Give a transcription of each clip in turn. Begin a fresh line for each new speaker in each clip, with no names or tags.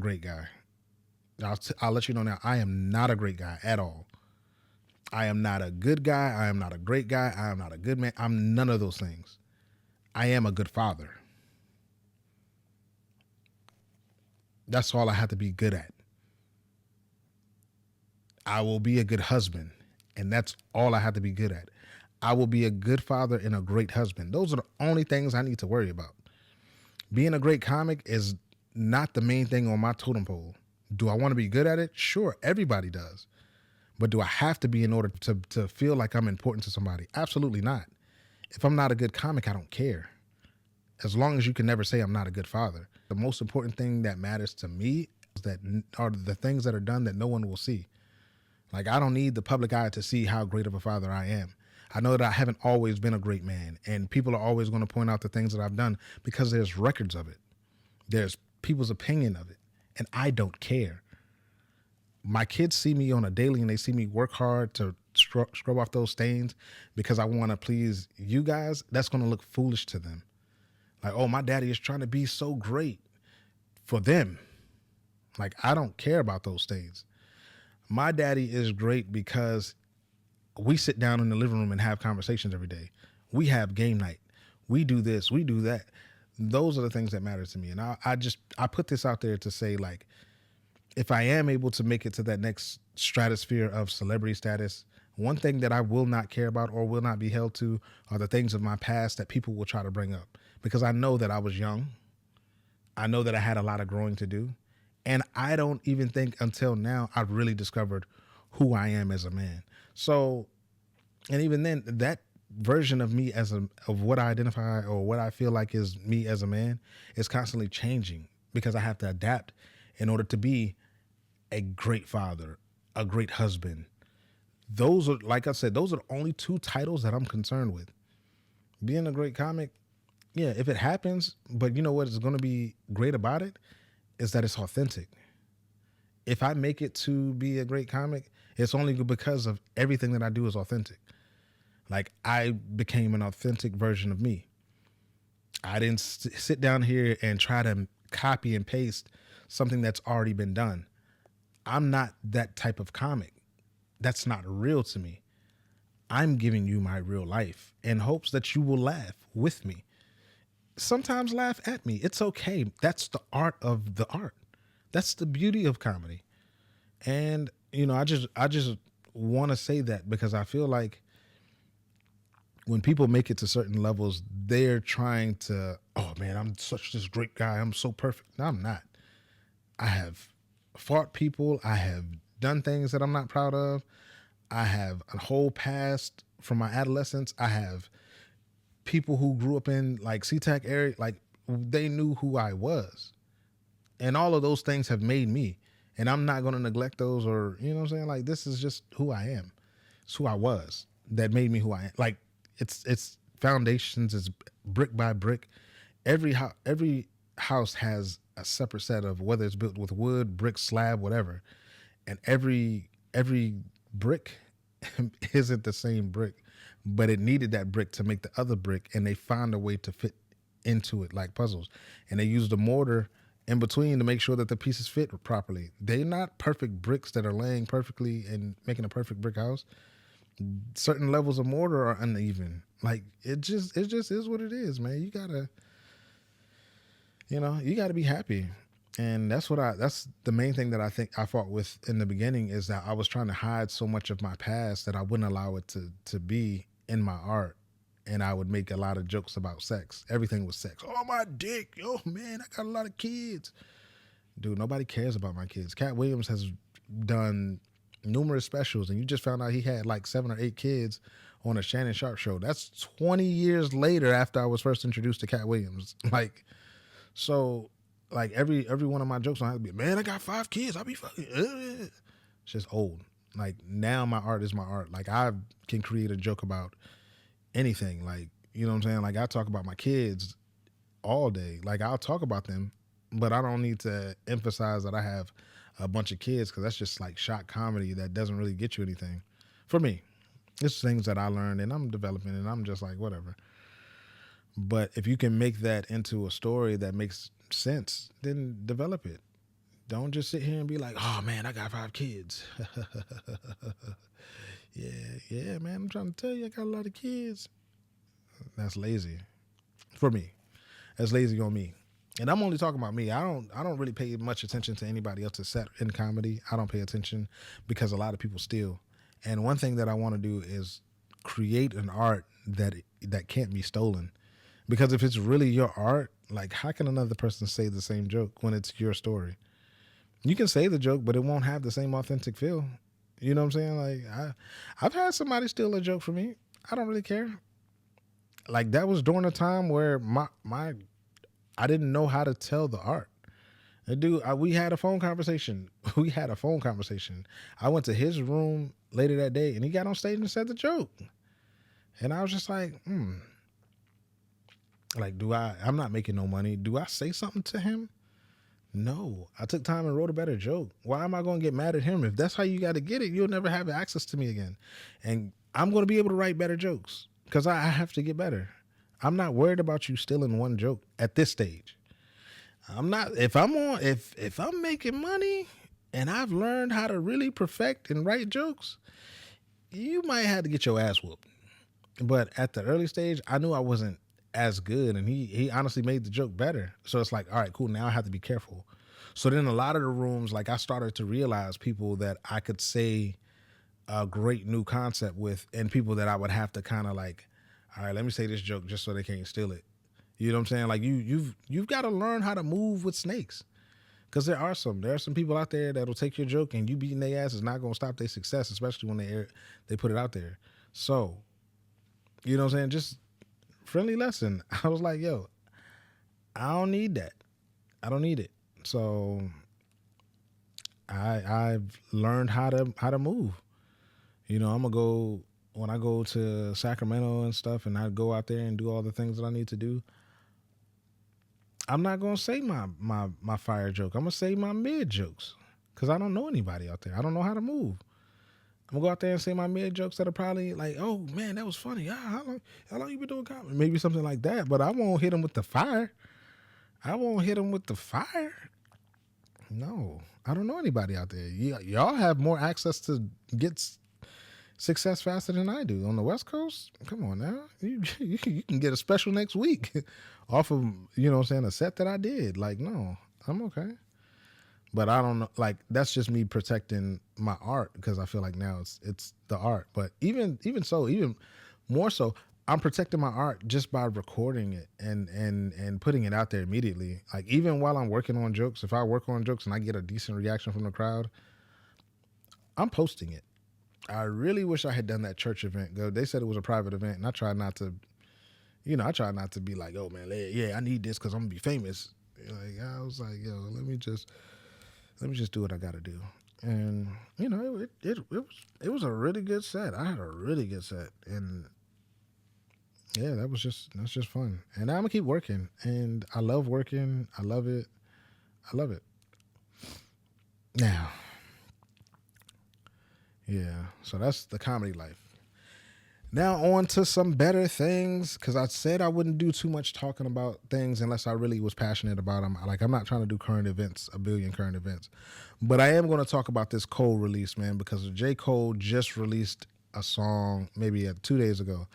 Great guy. I'll let you know now. I am not a great guy at all. I am not a good guy. I am not a great guy. I am not a good man. I'm none of those things. I am a good father. That's all I have to be good at. I will be a good husband, and that's all I have to be good at. I will be a good father and a great husband. Those are the only things I need to worry about. Being a great comic is not the main thing on my totem pole. Do I want to be good at it? Sure, everybody does. But do I have to be in order to feel like I'm important to somebody? Absolutely not. If I'm not a good comic, I don't care. As long as you can never say I'm not a good father. The most important thing that matters to me is that are the things that are done that no one will see. Like, I don't need the public eye to see how great of a father I am. I know that I haven't always been a great man, and people are always going to point out the things that I've done because there's records of it. There's people's opinion of it, and I don't care. My kids see me on a daily, and they see me work hard to scrub off those stains because I want to please you guys. That's going to look foolish to them. Like, oh, my daddy is trying to be so great for them. Like, I don't care about those things. My daddy is great because we sit down in the living room and have conversations every day. We have game night. We do this, we do that. Those are the things that matter to me. And I put this out there to say, like, if I am able to make it to that next stratosphere of celebrity status, one thing that I will not care about or will not be held to are the things of my past that people will try to bring up. Because I know that I was young. I know that I had a lot of growing to do. And I don't even think until now I've really discovered who I am as a man. So, and even then, that version of me of what I identify or what I feel like is me as a man is constantly changing because I have to adapt in order to be a great father, a great husband. Those are, like I said, those are the only two titles that I'm concerned with. Being a great comic, yeah, if it happens, but you know what is going to be great about it is that it's authentic. If I make it to be a great comic, it's only because of everything that I do is authentic. Like, I became an authentic version of me. I didn't sit down here and try to copy and paste something that's already been done. I'm not that type of comic. That's not real to me. I'm giving you my real life in hopes that you will laugh with me. Sometimes laugh at me. It's okay. That's the art of the art. That's the beauty of comedy. And, you know, I just want to say that because I feel like when people make it to certain levels, they're trying to, oh man, I'm such this great guy. I'm so perfect. No, I'm not. I have fought people. I have done things that I'm not proud of. I have a whole past from my adolescence. I have people who grew up in like SeaTac area, like they knew who I was. And all of those things have made me. And I'm not going to neglect those or, you know what I'm saying? Like, this is just who I am. It's who I was that made me who I am. Like, it's foundations, it's brick by brick. Every house has a separate set of whether it's built with wood, brick, slab, whatever. And every brick isn't the same brick, but it needed that brick to make the other brick, and they found a way to fit into it like puzzles. And they used a mortar in between to make sure that the pieces fit properly. They're not perfect bricks that are laying perfectly and making a perfect brick house. Certain levels of mortar are uneven. Like, it just is what it is, man. You gotta be happy. And that's the main thing that I think I fought with in the beginning is that I was trying to hide so much of my past that I wouldn't allow it to be in my art. And I would make a lot of jokes about sex. Everything was sex. Oh, my dick. Oh, man, I got a lot of kids. Dude, nobody cares about my kids. Cat Williams has done numerous specials, and you just found out he had like 7 or 8 kids on a Shannon Sharp show. That's 20 years later after I was first introduced to Cat Williams. Like, so, like, every one of my jokes on have to be, man, I got 5 kids. I'll be fucking, It's just old. Like, now my art is my art. Like, I can create a joke about anything. Like, you know what I'm saying? Like, I talk about my kids all day. Like, I'll talk about them, but I don't need to emphasize that I have a bunch of kids because that's just like shock comedy that doesn't really get you anything. For me, it's things that I learned and I'm developing, and I'm just like, whatever. But if you can make that into a story that makes sense, then develop it. Don't just sit here and be like, oh man, I got 5 kids. Yeah, yeah, man. I'm trying to tell you, I got a lot of kids. That's lazy for me. That's lazy on me. And I'm only talking about me. I don't really pay much attention to anybody else's set in comedy. I don't pay attention because a lot of people steal. And one thing that I want to do is create an art that can't be stolen. Because if it's really your art, like how can another person say the same joke when it's your story? You can say the joke, but it won't have the same authentic feel. You know what I'm saying? Like I've had somebody steal a joke from me. I don't really care. Like that was during a time where my I didn't know how to tell the art. Dude, we had a phone conversation. We had a phone conversation. I went to his room later that day, and he got on stage and said the joke. And I was just like, like, I'm not making no money. Do I say something to him? No. I took time and wrote a better joke. Why am I going to get mad at him? If that's how you got to get it, you'll never have access to me again. And I'm going to be able to write better jokes because I have to get better. I'm not worried about you stealing one joke at this stage. I'm not, if I'm making money and I've learned how to really perfect and write jokes, you might have to get your ass whooped. But at the early stage, I knew I wasn't as good, and he honestly made the joke better. So it's like, all right, cool. Now I have to be careful. So then a lot of the rooms, like I started to realize people that I could say a great new concept with, and people that I would have to kind of like, all right, let me say this joke just so they can't steal it. You know what I'm saying? Like you've got to learn how to move with snakes, because there are some people out there that'll take your joke and you beating their ass is not gonna stop their success, especially when they put it out there. So you know what I'm saying? Just friendly lesson. I was like, yo, I don't need that. I don't need it. So I've learned how to move. You know, I'm gonna go when I go to Sacramento and stuff, and I go out there and do all the things that I need to do. I'm not gonna say my fire joke. I'm gonna say my mid jokes because I don't know anybody out there. I don't know how to move. I'm gonna go out there and say my mid jokes that are probably like, oh man, that was funny. How long you been doing comedy? Maybe something like that. But I won't hit them with the fire. I won't hit them with the fire. No, I don't know anybody out there. Y'all have more access to get success faster than I do on the West Coast. Come on now, you can get a special next week off of you know what I'm saying, a set that I did. Like no, I'm okay. But I don't know, like that's just me protecting my art because I feel like now it's the art. But even so, even more so, I'm protecting my art just by recording it and putting it out there immediately. Like even while I'm working on jokes, if I work on jokes and I get a decent reaction from the crowd, I'm posting it. I really wish I had done that church event. They said it was a private event, and I tried not to, I tried not to be like, oh man, yeah, I need this because I'm gonna be famous. Like I was like, yo, let me just do what I got to do. And it was a really good set. I had a really good set, and yeah, that's just fun. And now I'm gonna keep working, and I love working. I love it. I love it. Now, yeah. So that's the comedy life. Now on to some better things, because I said I wouldn't do too much talking about things unless I really was passionate about them. Like I'm not trying to do current events, a billion current events, but I am going to talk about this Cole release, man, because J. Cole just released a song maybe 2 days ago,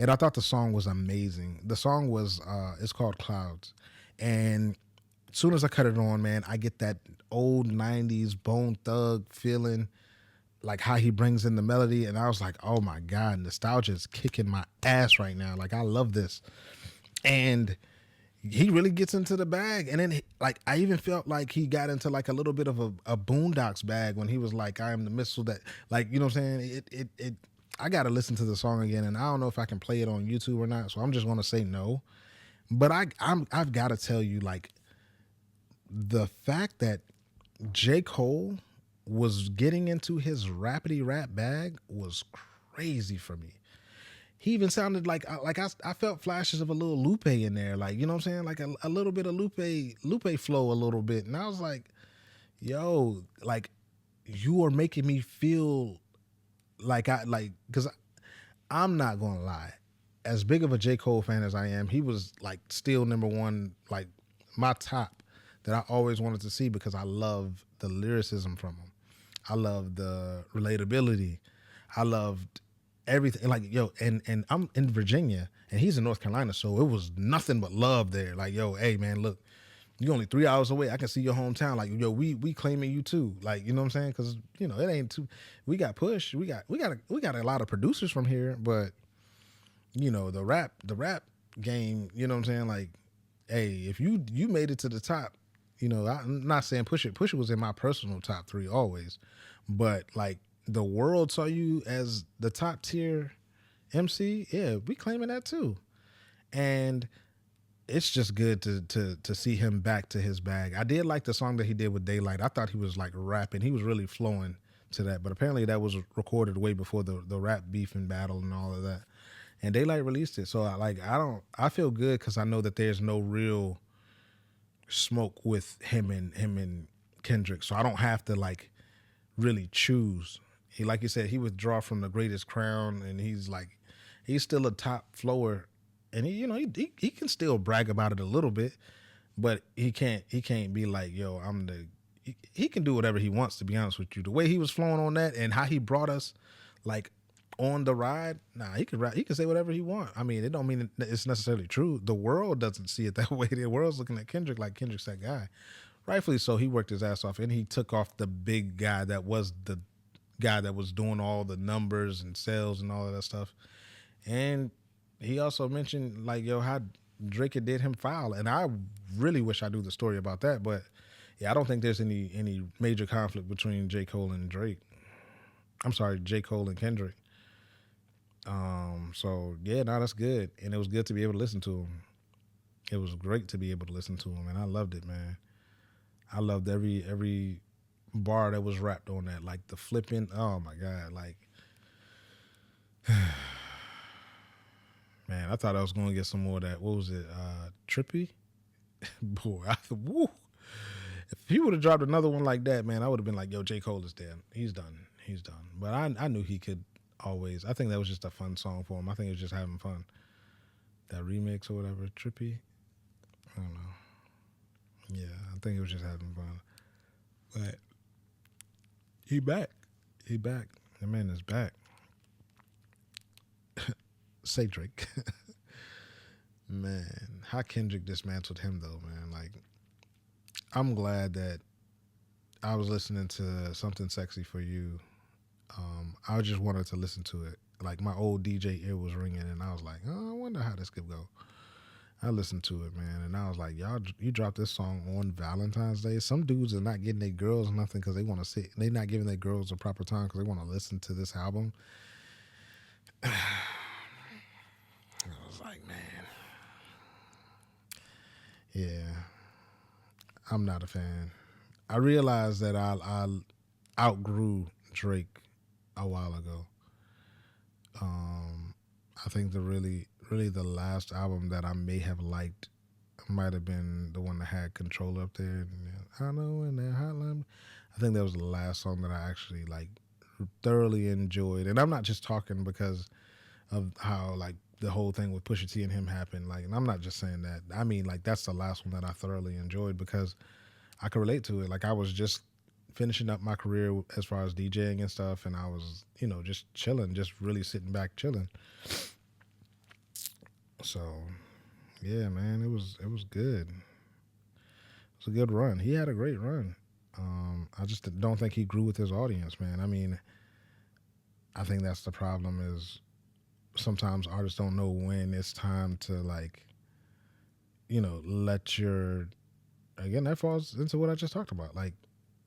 and I thought the song was amazing. The song was it's called Clouds, and as soon as I cut it on, man, I get that old '90s Bone Thug feeling, like how he brings in the melody, and I was like, oh my god, nostalgia is kicking my ass right now. Like I love this. And he really gets into the bag, and then like I even felt like he got into like a little bit of a Boondocks bag when he was like, I am the missile that, like, you know what I'm saying, it I gotta listen to the song again, and I don't know if I can play it on YouTube or not, so I'm just gonna say no. But I've got to tell you, like, the fact that J. Cole was getting into his rapidy rap bag was crazy for me. He even sounded like I felt flashes of a little Lupe in there, like, you know what I'm saying, like a little bit of Lupe flow a little bit, and I was like, yo, like you are making me feel like because I'm not gonna lie, as big of a J. Cole fan as I am, he was like still number one, like my top that I always wanted to see because I love the lyricism from him. I love the relatability. I loved everything. Like, yo, and I'm in Virginia and he's in North Carolina, so it was nothing but love there. Like, yo, hey man, look, you only 3 hours away. I can see your hometown. Like, yo, we claiming you too. Like, you know what I'm saying? Because it ain't too. We got Push. We got a lot of producers from here, but the rap game. You know what I'm saying? Like, hey, if you made it to the top, I'm not saying Push It. Push It was in my personal top three always, but like the world saw you as the top tier MC. Yeah, we claiming that too, and it's just good to see him back to his bag. I did like the song that he did with Daylight. I thought he was like rapping. He was really flowing to that, but apparently that was recorded way before the rap beef and battle and all of that. And Daylight released it, so I feel good because I know that there's no real smoke with him and Kendrick, so I don't have to like really choose. He, like you said, he withdraw from the greatest crown, and he's still a top flower, and he can still brag about it a little bit, but he can't be like, yo, I'm the. He can do whatever he wants. To be honest with you, the way he was flowing on that and how he brought us, like, on the ride, nah, he could rap, he could say whatever he want. I mean, it don't mean it's necessarily true. The world doesn't see it that way. The world's looking at Kendrick like Kendrick's that guy. Rightfully so. He worked his ass off, and he took off the big guy that was the guy that was doing all the numbers and sales and all of that stuff. And he also mentioned, like, yo, how Drake had did him foul, and I really wish I knew the story about that. But yeah, I don't think there's any major conflict between J. Cole and Drake. I'm sorry, J. Cole and Kendrick. So yeah, no, that's good, and it was good to be able to listen to him. It was great to be able to listen to him, and I loved it, man. I loved every bar that was rapped on that, like the flipping. Oh my god, like, man, I thought I was gonna get some more of that. What was it? Trippy, boy. Woo. If he would have dropped another one like that, man, I would have been like, yo, J. Cole is dead. He's done. He's done. But I knew he could always. I think that was just a fun song for him. I think he was just having fun. That remix or whatever, Trippy. I don't know. Yeah, I think he was just having fun. But he back. He back. The man is back. Say Drake. Man, how Kendrick dismantled him though, man. Like, I'm glad that I was listening to Something Sexy for You. I just wanted to listen to it. Like, my old DJ ear was ringing, and I was like, oh, I wonder how this could go. I listened to it, man, and I was like, y'all, you dropped this song on Valentine's Day. Some dudes are not getting their girls nothing because they want to sit. They're not giving their girls a proper time because they want to listen to this album. I was like, man, yeah, I'm not a fan. I realized that I outgrew Drake a while ago. I think really the last album that I may have liked might have been the one that had Control up there. I know in that hotline. I think that was the last song that I actually like thoroughly enjoyed. And I'm not just talking because of how like the whole thing with Pusha T and him happened. Like, and I'm not just saying that. I mean, like, that's the last one that I thoroughly enjoyed because I could relate to it. Like, I was just finishing up my career as far as DJing and stuff, and I was, just chilling, just really sitting back chilling. So, yeah, man, it was good. It was a good run. He had a great run. I just don't think he grew with his audience, man. I mean, I think that's the problem is sometimes artists don't know when it's time to like, let your again that falls into what I just talked about. Like,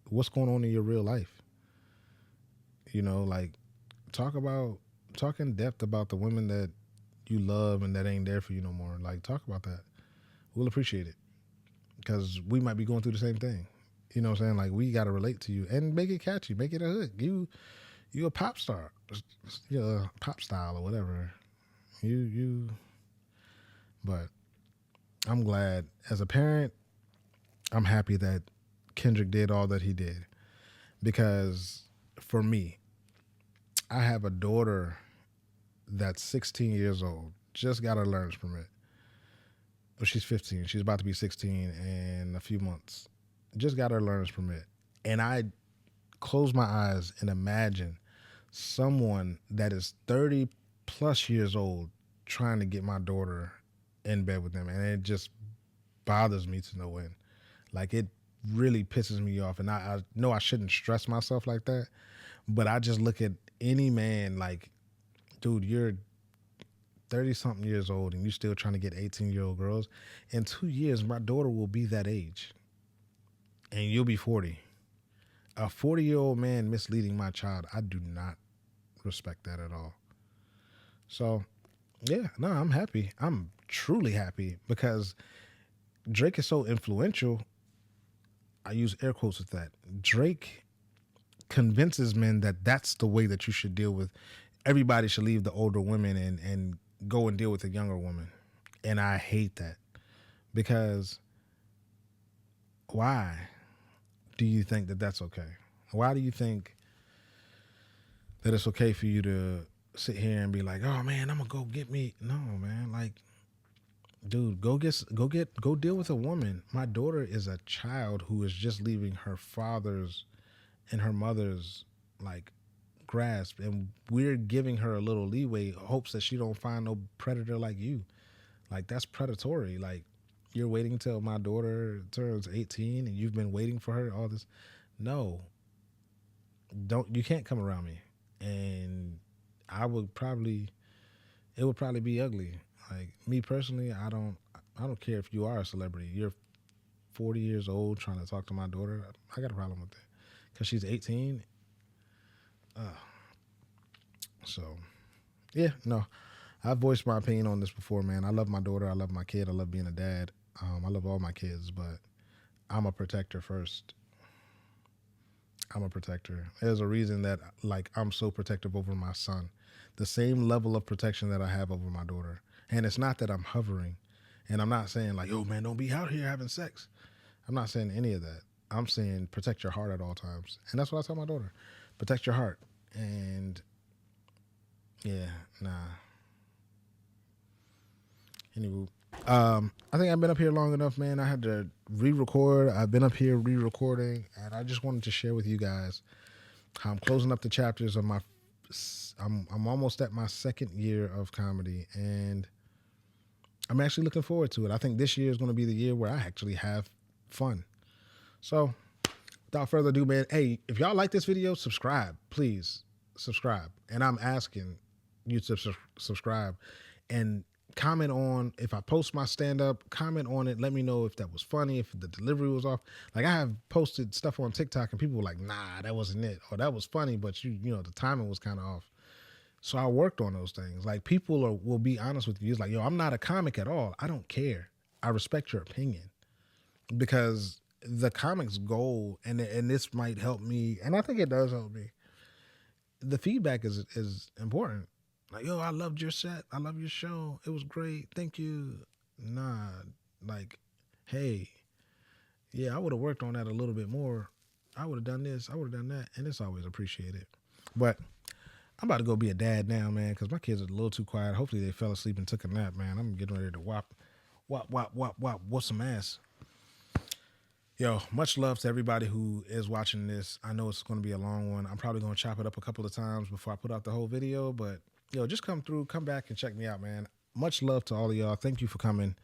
what's going on in your real life? Like, talk in depth about the women that you love and that ain't there for you no more. Like, talk about that. We'll appreciate it because we might be going through the same thing. You know what I'm saying? Like, we got to relate to you and make it catchy, make it a hook. You a pop star, pop style or whatever. You. But I'm glad as a parent. I'm happy that Kendrick did all that he did because for me, I have a daughter that's 16 years old, just got her learner's permit. Well, she's 15. She's about to be 16 in a few months. Just got her learner's permit. And I close my eyes and imagine someone that is 30 plus years old trying to get my daughter in bed with them. And it just bothers me to no end. Like, it really pisses me off. And I know I shouldn't stress myself like that. But I just look at any man like, dude, you're 30 something years old and you're still trying to get 18-year-old girls. In 2 years, my daughter will be that age and you'll be 40. A 40-year-old man misleading my child, I do not respect that at all. So, yeah, no, I'm happy. I'm truly happy because Drake is so influential. I use air quotes with that. Drake convinces men that that's the way that you should deal with. Everybody should leave the older women and go and deal with the younger woman. And I hate that because why do you think that that's okay? Why do you think that it's okay for you to sit here and be like, oh man, I'm gonna go get me? No, man. Like, dude, go deal with a woman. My daughter is a child who is just leaving her father's and her mother's like grasp, and we're giving her a little leeway, hopes that she don't find no predator like you. Like, that's predatory. Like, you're waiting till my daughter turns 18 and you've been waiting for her all this. No, don't. You can't come around me. And I would probably, it would probably be ugly. Like, me personally, I don't care if you are a celebrity. You're 40 years old trying to talk to my daughter. I got a problem with that because she's 18. So, yeah, no, I've voiced my opinion on this before, man. I love my daughter. I love my kid. I love being a dad. I love all my kids, but I'm a protector first. I'm a protector. There's a reason that, like, I'm so protective over my son. The same level of protection that I have over my daughter. And it's not that I'm hovering. And I'm not saying, like, yo, man, don't be out here having sex. I'm not saying any of that. I'm saying protect your heart at all times. And that's what I tell my daughter. Protect your heart. And, yeah, nah. Anyway, I think I've been up here long enough, man. I had to re-record. I've been up here re-recording, and I just wanted to share with you guys how I'm closing up the chapters of my. I'm almost at my second year of comedy, and I'm actually looking forward to it. I think this year is going to be the year where I actually have fun. So, without further ado, man, hey, if y'all like this video, subscribe, please subscribe. And I'm asking you to subscribe and comment on, if I post my stand-up, comment on it. Let me know if that was funny, if the delivery was off. Like, I have posted stuff on TikTok and people were like, nah, that wasn't it. Or that was funny, but you know, the timing was kind of off. So I worked on those things. Like, people will be honest with you. It's like, yo, I'm not a comic at all. I don't care. I respect your opinion because the comic's goal, and this might help me, and I think it does help me. The feedback is important. Like, yo, I loved your set. I love your show. It was great. Thank you. Nah, like, hey, yeah, I would have worked on that a little bit more. I would have done this. I would have done that. And it's always appreciated. But I'm about to go be a dad now, man, because my kids are a little too quiet. Hopefully they fell asleep and took a nap, man. I'm getting ready to whop some ass. Yo, much love to everybody who is watching this. I know it's going to be a long one. I'm probably going to chop it up a couple of times before I put out the whole video, but yo, just come back and check me out, man. Much love to all of y'all. Thank you for coming.